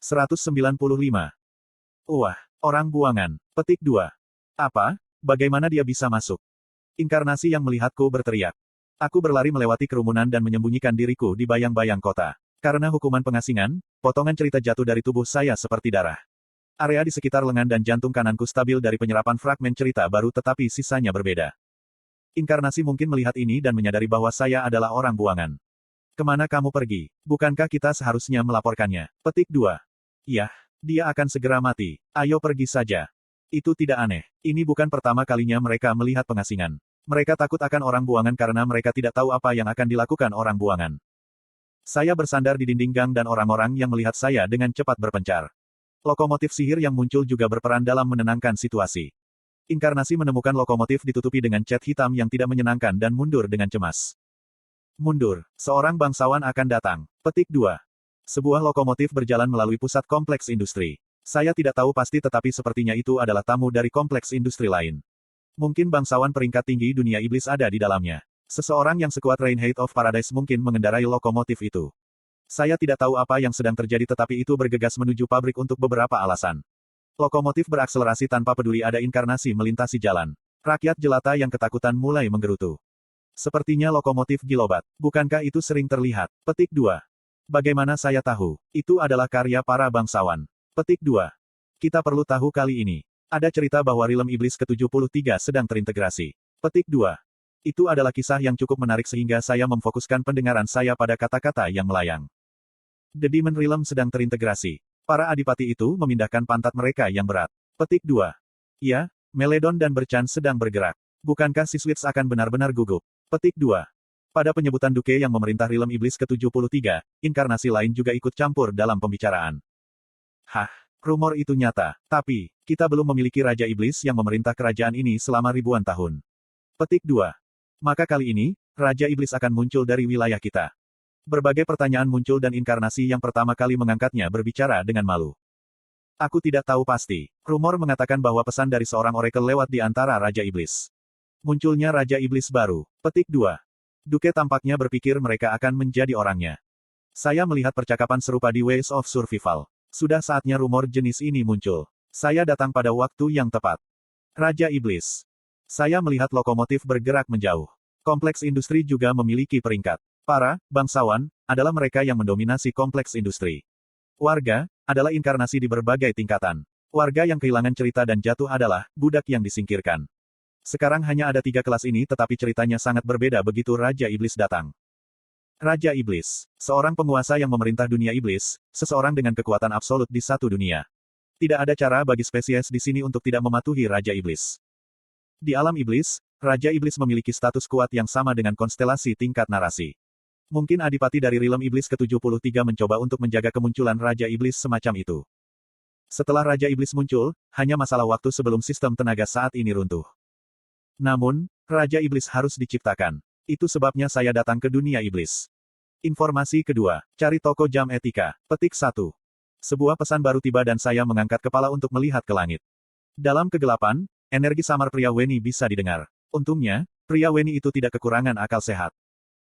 195. Wah, orang buangan. Petik 2. Apa? Bagaimana dia bisa masuk? Inkarnasi yang melihatku berteriak. Aku berlari melewati kerumunan dan menyembunyikan diriku di bayang-bayang kota. Karena hukuman pengasingan, potongan cerita jatuh dari tubuh saya seperti darah. Area di sekitar lengan dan jantung kananku stabil dari penyerapan fragmen cerita baru tetapi sisanya berbeda. Inkarnasi mungkin melihat ini dan menyadari bahwa saya adalah orang buangan. Kemana kamu pergi? Bukankah kita seharusnya melaporkannya? Petik 2. Yah, dia akan segera mati. Ayo pergi saja. Itu tidak aneh. Ini bukan pertama kalinya mereka melihat pengasingan. Mereka takut akan orang buangan karena mereka tidak tahu apa yang akan dilakukan orang buangan. Saya bersandar di dinding gang dan orang-orang yang melihat saya dengan cepat berpencar. Lokomotif sihir yang muncul juga berperan dalam menenangkan situasi. Inkarnasi menemukan lokomotif ditutupi dengan cat hitam yang tidak menyenangkan dan mundur dengan cemas. Mundur. Seorang bangsawan akan datang. Petik 2. Sebuah lokomotif berjalan melalui pusat kompleks industri. Saya tidak tahu pasti tetapi sepertinya itu adalah tamu dari kompleks industri lain. Mungkin bangsawan peringkat tinggi dunia iblis ada di dalamnya. Seseorang yang sekuat Reinhardt of Paradise mungkin mengendarai lokomotif itu. Saya tidak tahu apa yang sedang terjadi tetapi itu bergegas menuju pabrik untuk beberapa alasan. Lokomotif berakselerasi tanpa peduli ada inkarnasi melintasi jalan. Rakyat jelata yang ketakutan mulai menggerutu. Sepertinya lokomotif Gilobat. Bukankah itu sering terlihat? Petik 2. Bagaimana saya tahu? Itu adalah karya para bangsawan. Petik 2. Kita perlu tahu kali ini. Ada cerita bahwa Rilem Iblis ke-73 sedang terintegrasi. Petik 2. Itu adalah kisah yang cukup menarik sehingga saya memfokuskan pendengaran saya pada kata-kata yang melayang. The Demon Realm sedang terintegrasi. Para adipati itu memindahkan pantat mereka yang berat. Petik 2. Ya, Meledon dan Berchan sedang bergerak. Bukankah si Switch akan benar-benar gugup? Petik 2. Pada penyebutan Duke yang memerintah Realm Iblis ke-73, inkarnasi lain juga ikut campur dalam pembicaraan. Hah, rumor itu nyata. Tapi, kita belum memiliki Raja Iblis yang memerintah kerajaan ini selama ribuan tahun. Petik 2. Maka kali ini, Raja Iblis akan muncul dari wilayah kita. Berbagai pertanyaan muncul dan inkarnasi yang pertama kali mengangkatnya berbicara dengan malu. Aku tidak tahu pasti. Rumor mengatakan bahwa pesan dari seorang oracle lewat di antara Raja Iblis. Munculnya Raja Iblis baru. Petik 2. Duke tampaknya berpikir mereka akan menjadi orangnya. Saya melihat percakapan serupa di Ways of Survival. Sudah saatnya rumor jenis ini muncul. Saya datang pada waktu yang tepat. Raja Iblis. Saya melihat lokomotif bergerak menjauh. Kompleks industri juga memiliki peringkat. Para bangsawan adalah mereka yang mendominasi kompleks industri. Warga adalah inkarnasi di berbagai tingkatan. Warga yang kehilangan cerita dan jatuh adalah budak yang disingkirkan. Sekarang hanya ada 3 kelas ini tetapi ceritanya sangat berbeda begitu Raja Iblis datang. Raja Iblis, seorang penguasa yang memerintah dunia iblis, seseorang dengan kekuatan absolut di satu dunia. Tidak ada cara bagi spesies di sini untuk tidak mematuhi Raja Iblis. Di alam iblis, Raja Iblis memiliki status kuat yang sama dengan konstelasi tingkat narasi. Mungkin adipati dari Realm Iblis ke-73 mencoba untuk menjaga kemunculan Raja Iblis semacam itu. Setelah Raja Iblis muncul, hanya masalah waktu sebelum sistem tenaga saat ini runtuh. Namun, Raja Iblis harus diciptakan. Itu sebabnya saya datang ke dunia iblis. Informasi kedua, cari toko jam etika. Petik 1. Sebuah pesan baru tiba dan saya mengangkat kepala untuk melihat ke langit. Dalam kegelapan, energi samar pria Weni bisa didengar. Untungnya, pria Weni itu tidak kekurangan akal sehat.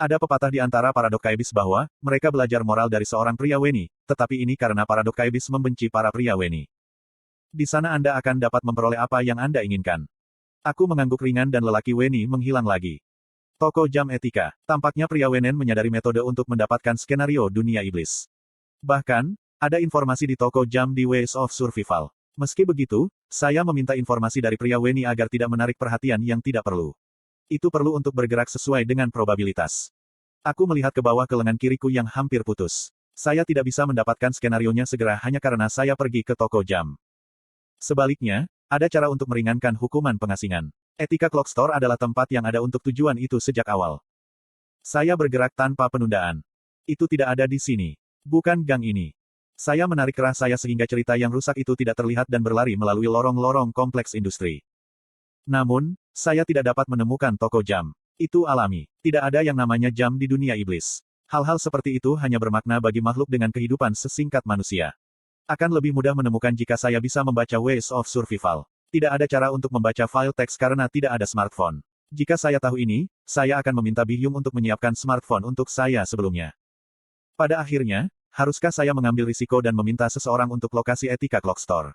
Ada pepatah di antara para Dokkaebis bahwa, mereka belajar moral dari seorang pria Weni, tetapi ini karena para Dokkaebis membenci para pria Weni. Di sana Anda akan dapat memperoleh apa yang Anda inginkan. Aku mengangguk ringan dan lelaki Weni menghilang lagi. Toko jam etika. Tampaknya pria Wenen menyadari metode untuk mendapatkan skenario dunia iblis. Bahkan, ada informasi di toko jam di Ways of Survival. Meski begitu, saya meminta informasi dari pria Weni agar tidak menarik perhatian yang tidak perlu. Itu perlu untuk bergerak sesuai dengan probabilitas. Aku melihat ke bawah ke lengan kiriku yang hampir putus. Saya tidak bisa mendapatkan skenarionya segera hanya karena saya pergi ke toko jam. Sebaliknya, ada cara untuk meringankan hukuman pengasingan. Etika Clock Store adalah tempat yang ada untuk tujuan itu sejak awal. Saya bergerak tanpa penundaan. Itu tidak ada di sini. Bukan gang ini. Saya menarik kerah saya sehingga cerita yang rusak itu tidak terlihat dan berlari melalui lorong-lorong kompleks industri. Namun, saya tidak dapat menemukan toko jam. Itu alami. Tidak ada yang namanya jam di dunia iblis. Hal-hal seperti itu hanya bermakna bagi makhluk dengan kehidupan sesingkat manusia. Akan lebih mudah menemukan jika saya bisa membaca Ways of Survival. Tidak ada cara untuk membaca file teks karena tidak ada smartphone. Jika saya tahu ini, saya akan meminta Bihyung untuk menyiapkan smartphone untuk saya sebelumnya. Pada akhirnya, Haruskah saya mengambil risiko dan meminta seseorang untuk lokasi etika Clock Store?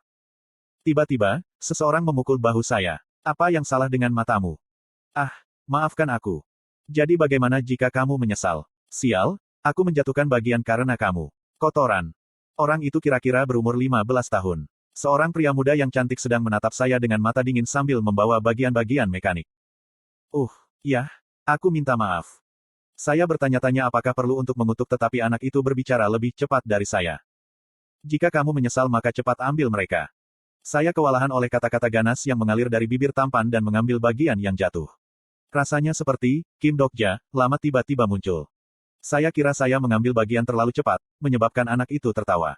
Tiba-tiba, seseorang memukul bahu saya. Apa yang salah dengan matamu? Ah, maafkan aku. Jadi bagaimana jika kamu menyesal? Sial, aku menjatuhkan bagian karena kamu. Kotoran. Orang itu kira-kira berumur 15 tahun. Seorang pria muda yang cantik sedang menatap saya dengan mata dingin sambil membawa bagian-bagian mekanik. Ya, aku minta maaf. Saya bertanya-tanya apakah perlu untuk mengutuk tetapi anak itu berbicara lebih cepat dari saya. Jika kamu menyesal maka cepat ambil mereka. Saya kewalahan oleh kata-kata ganas yang mengalir dari bibir tampan dan mengambil bagian yang jatuh. Rasanya seperti, Kim Dokja, lama tiba-tiba muncul. Saya kira saya mengambil bagian terlalu cepat, menyebabkan anak itu tertawa.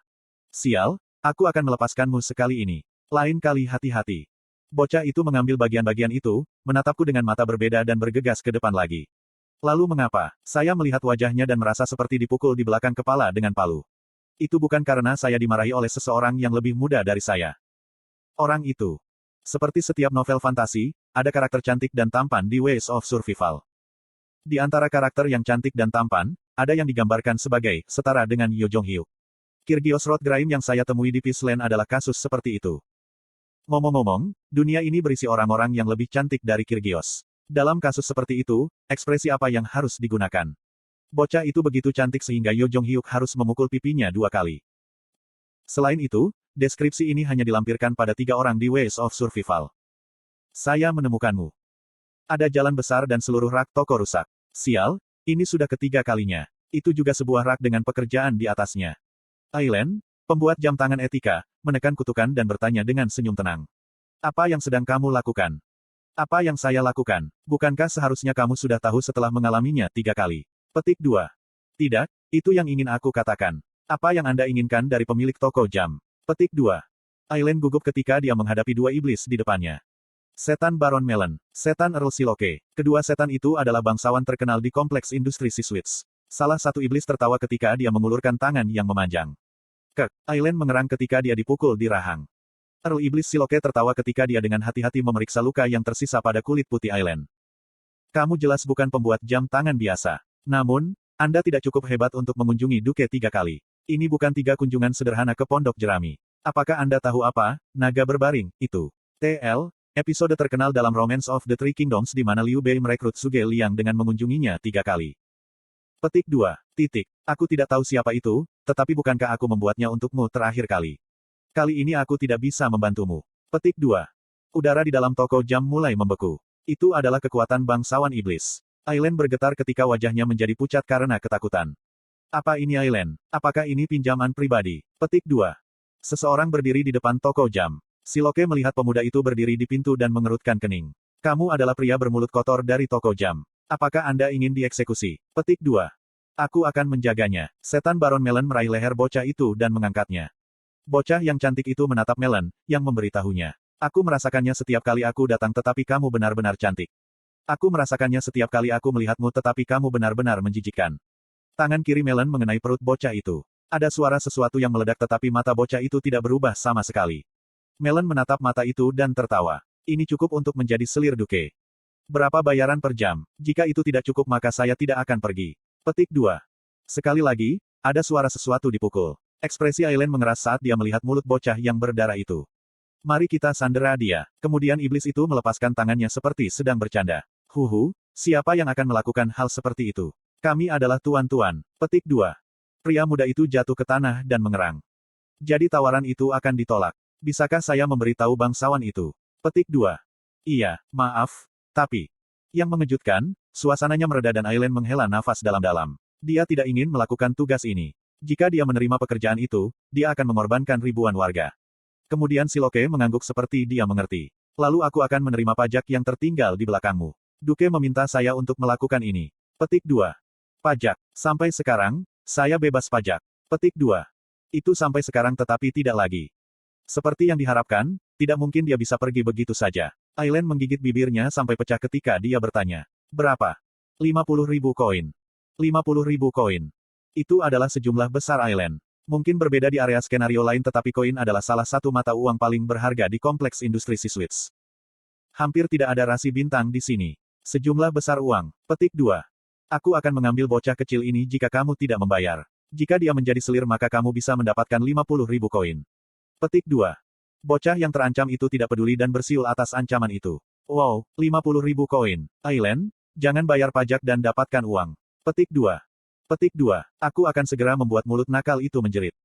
Sial, aku akan melepaskanmu sekali ini. Lain kali hati-hati. Bocah itu mengambil bagian-bagian itu, menatapku dengan mata berbeda dan bergegas ke depan lagi. Lalu mengapa? Saya melihat wajahnya dan merasa seperti dipukul di belakang kepala dengan palu. Itu bukan karena saya dimarahi oleh seseorang yang lebih muda dari saya. Orang itu. Seperti setiap novel fantasi, ada karakter cantik dan tampan di Ways of Survival. Di antara karakter yang cantik dan tampan, ada yang digambarkan sebagai setara dengan Yo Jong Hyuk. Kyrgios Rothgraim yang saya temui di Peaceland adalah kasus seperti itu. Ngomong-ngomong, dunia ini berisi orang-orang yang lebih cantik dari Kyrgios. Dalam kasus seperti itu, ekspresi apa yang harus digunakan? Bocah itu begitu cantik sehingga Yo Jong Hyuk harus memukul pipinya 2 kali. Selain itu, deskripsi ini hanya dilampirkan pada 3 orang di Ways of Survival. Saya menemukanmu. Ada jalan besar dan seluruh rak toko rusak. Sial, ini sudah ketiga kalinya. Itu juga sebuah rak dengan pekerjaan di atasnya. Aileen, pembuat jam tangan etika, menekan kutukan dan bertanya dengan senyum tenang. Apa yang sedang kamu lakukan? Apa yang saya lakukan? Bukankah seharusnya kamu sudah tahu setelah mengalaminya 3 kali? Petik 2. Tidak, itu yang ingin aku katakan. Apa yang Anda inginkan dari pemilik toko jam? Petik 2. Aileen gugup ketika dia menghadapi 2 iblis di depannya. Setan Baron Melon, setan Earl Siloke. Kedua setan itu adalah bangsawan terkenal di kompleks industri Siswits. Salah satu iblis tertawa ketika dia mengulurkan tangan yang memanjang. Aileen mengerang ketika dia dipukul di rahang. Earl Iblis Siloke tertawa ketika dia dengan hati-hati memeriksa luka yang tersisa pada kulit putih Aileen. Kamu jelas bukan pembuat jam tangan biasa. Namun, Anda tidak cukup hebat untuk mengunjungi Duke 3 kali. Ini bukan 3 kunjungan sederhana ke pondok jerami. Apakah Anda tahu apa, naga berbaring, itu? TL, episode terkenal dalam Romance of the Three Kingdoms di mana Liu Bei merekrut Zhuge Liang dengan mengunjunginya 3 kali. Petik 2. Aku tidak tahu siapa itu, tetapi bukankah aku membuatnya untukmu terakhir kali? Kali ini aku tidak bisa membantumu. Petik 2. Udara di dalam toko jam mulai membeku. Itu adalah kekuatan bangsawan iblis. Aileen bergetar ketika wajahnya menjadi pucat karena ketakutan. Apa ini Aileen? Apakah ini pinjaman pribadi? Petik 2. Seseorang berdiri di depan toko jam. Siloke melihat pemuda itu berdiri di pintu dan mengerutkan kening. Kamu adalah pria bermulut kotor dari toko jam. Apakah Anda ingin dieksekusi? Petik 2. Aku akan menjaganya. Setan Baron Melon meraih leher bocah itu dan mengangkatnya. Bocah yang cantik itu menatap Melon, yang memberitahunya. Aku merasakannya setiap kali aku datang tetapi kamu benar-benar cantik. Aku merasakannya setiap kali aku melihatmu tetapi kamu benar-benar menjijikkan. Tangan kiri Melon mengenai perut bocah itu. Ada suara sesuatu yang meledak tetapi mata bocah itu tidak berubah sama sekali. Melon menatap mata itu dan tertawa. Ini cukup untuk menjadi selir Duke. Berapa bayaran per jam? Jika itu tidak cukup maka saya tidak akan pergi. Petik 2. Sekali lagi, ada suara sesuatu dipukul. Ekspresi Aileen mengeras saat dia melihat mulut bocah yang berdarah itu. Mari kita sandera dia. Kemudian iblis itu melepaskan tangannya seperti sedang bercanda. Siapa yang akan melakukan hal seperti itu? Kami adalah tuan-tuan. Petik 2. Pria muda itu jatuh ke tanah dan mengerang. Jadi tawaran itu akan ditolak. Bisakah saya memberitahu bangsawan itu? Petik 2. Iya, maaf, tapi. Yang mengejutkan, suasananya mereda dan Aileen menghela nafas dalam-dalam. Dia tidak ingin melakukan tugas ini. Jika dia menerima pekerjaan itu, dia akan mengorbankan ribuan warga. Kemudian Siloke mengangguk seperti dia mengerti. Lalu aku akan menerima pajak yang tertinggal di belakangmu. Duke meminta saya untuk melakukan ini. Petik 2. Pajak. Sampai sekarang, saya bebas pajak. Petik 2. Itu sampai sekarang tetapi tidak lagi. Seperti yang diharapkan, tidak mungkin dia bisa pergi begitu saja. Aileen menggigit bibirnya sampai pecah ketika dia bertanya. Berapa? 50.000 koin. 50.000 koin. Itu adalah sejumlah besar Aileen. Mungkin berbeda di area skenario lain tetapi koin adalah salah satu mata uang paling berharga di kompleks industri Siswits. Hampir tidak ada rasi bintang di sini. Sejumlah besar uang. Petik 2. Aku akan mengambil bocah kecil ini jika kamu tidak membayar. Jika dia menjadi selir maka kamu bisa mendapatkan 50.000 koin. Petik 2. Bocah yang terancam itu tidak peduli dan bersiul atas ancaman itu. Wow, 50.000 koin. Aileen, jangan bayar pajak dan dapatkan uang. Petik 2. Petik 2. Aku akan segera membuat mulut nakal itu menjerit.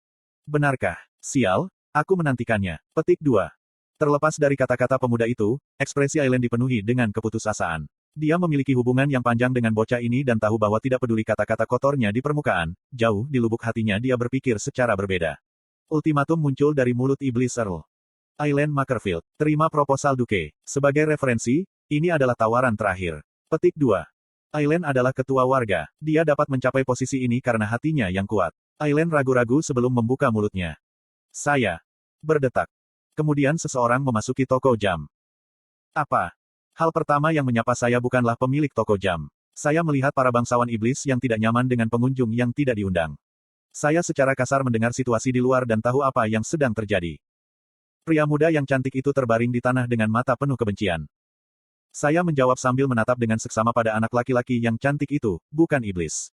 Benarkah? Sial, aku menantikannya. Petik 2. Terlepas dari kata-kata pemuda itu, ekspresi Aileen dipenuhi dengan keputusasaan. Dia memiliki hubungan yang panjang dengan bocah ini dan tahu bahwa tidak peduli kata-kata kotornya di permukaan, jauh di lubuk hatinya dia berpikir secara berbeda. Ultimatum muncul dari mulut iblis Earl. Aileen Makerfield, terima proposal Duke. Sebagai referensi, ini adalah tawaran terakhir. Petik 2. Aileen adalah ketua warga. Dia dapat mencapai posisi ini karena hatinya yang kuat. Aileen ragu-ragu sebelum membuka mulutnya. Saya berdetak. Kemudian seseorang memasuki toko jam. Apa? Hal pertama yang menyapa saya bukanlah pemilik toko jam. Saya melihat para bangsawan iblis yang tidak nyaman dengan pengunjung yang tidak diundang. Saya secara kasar mendengar situasi di luar dan tahu apa yang sedang terjadi. Pria muda yang cantik itu terbaring di tanah dengan mata penuh kebencian. Saya menjawab sambil menatap dengan seksama pada anak laki-laki yang cantik itu, bukan iblis.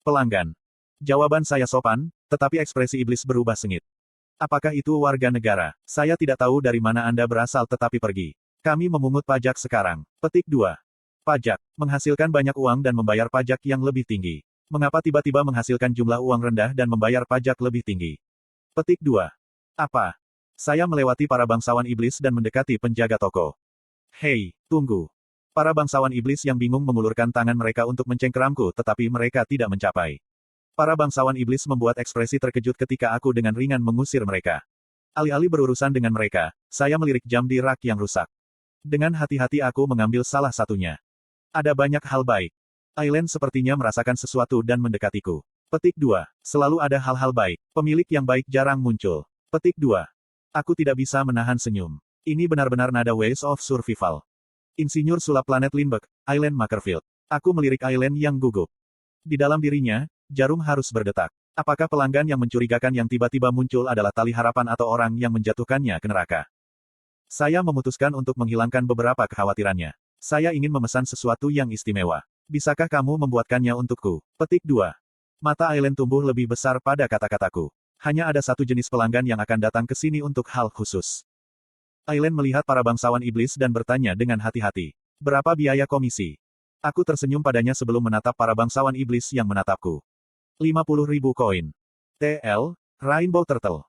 Pelanggan. Jawaban saya sopan, tetapi ekspresi iblis berubah sengit. Apakah itu warga negara? Saya tidak tahu dari mana Anda berasal tetapi pergi. Kami memungut pajak sekarang. Petik 2. Pajak. Menghasilkan banyak uang dan membayar pajak yang lebih tinggi. Mengapa tiba-tiba menghasilkan jumlah uang rendah dan membayar pajak lebih tinggi? Petik 2. Apa? Saya melewati para bangsawan iblis dan mendekati penjaga toko. Hei, tunggu. Para bangsawan iblis yang bingung mengulurkan tangan mereka untuk mencengkeramku tetapi mereka tidak mencapai. Para bangsawan iblis membuat ekspresi terkejut ketika aku dengan ringan mengusir mereka. Alih-alih berurusan dengan mereka, saya melirik jam di rak yang rusak. Dengan hati-hati aku mengambil salah satunya. Ada banyak hal baik. Aileen sepertinya merasakan sesuatu dan mendekatiku. Petik 2. Selalu ada hal-hal baik. Pemilik yang baik jarang muncul. Petik 2. Aku tidak bisa menahan senyum. Ini benar-benar nada Ways of Survival. Insinyur sulap planet Lindbergh, Aileen Makerfield. Aku melirik Aileen yang gugup. Di dalam dirinya, jarum harus berdetak. Apakah pelanggan yang mencurigakan yang tiba-tiba muncul adalah tali harapan atau orang yang menjatuhkannya ke neraka? Saya memutuskan untuk menghilangkan beberapa kekhawatirannya. Saya ingin memesan sesuatu yang istimewa. Bisakah kamu membuatkannya untukku? Petik 2. Mata Aileen tumbuh lebih besar pada kata-kataku. Hanya ada satu jenis pelanggan yang akan datang ke sini untuk hal khusus. Aileen melihat para bangsawan iblis dan bertanya dengan hati-hati. Berapa biaya komisi? Aku tersenyum padanya sebelum menatap para bangsawan iblis yang menatapku. 50.000 koin. TL, Rainbow Turtle.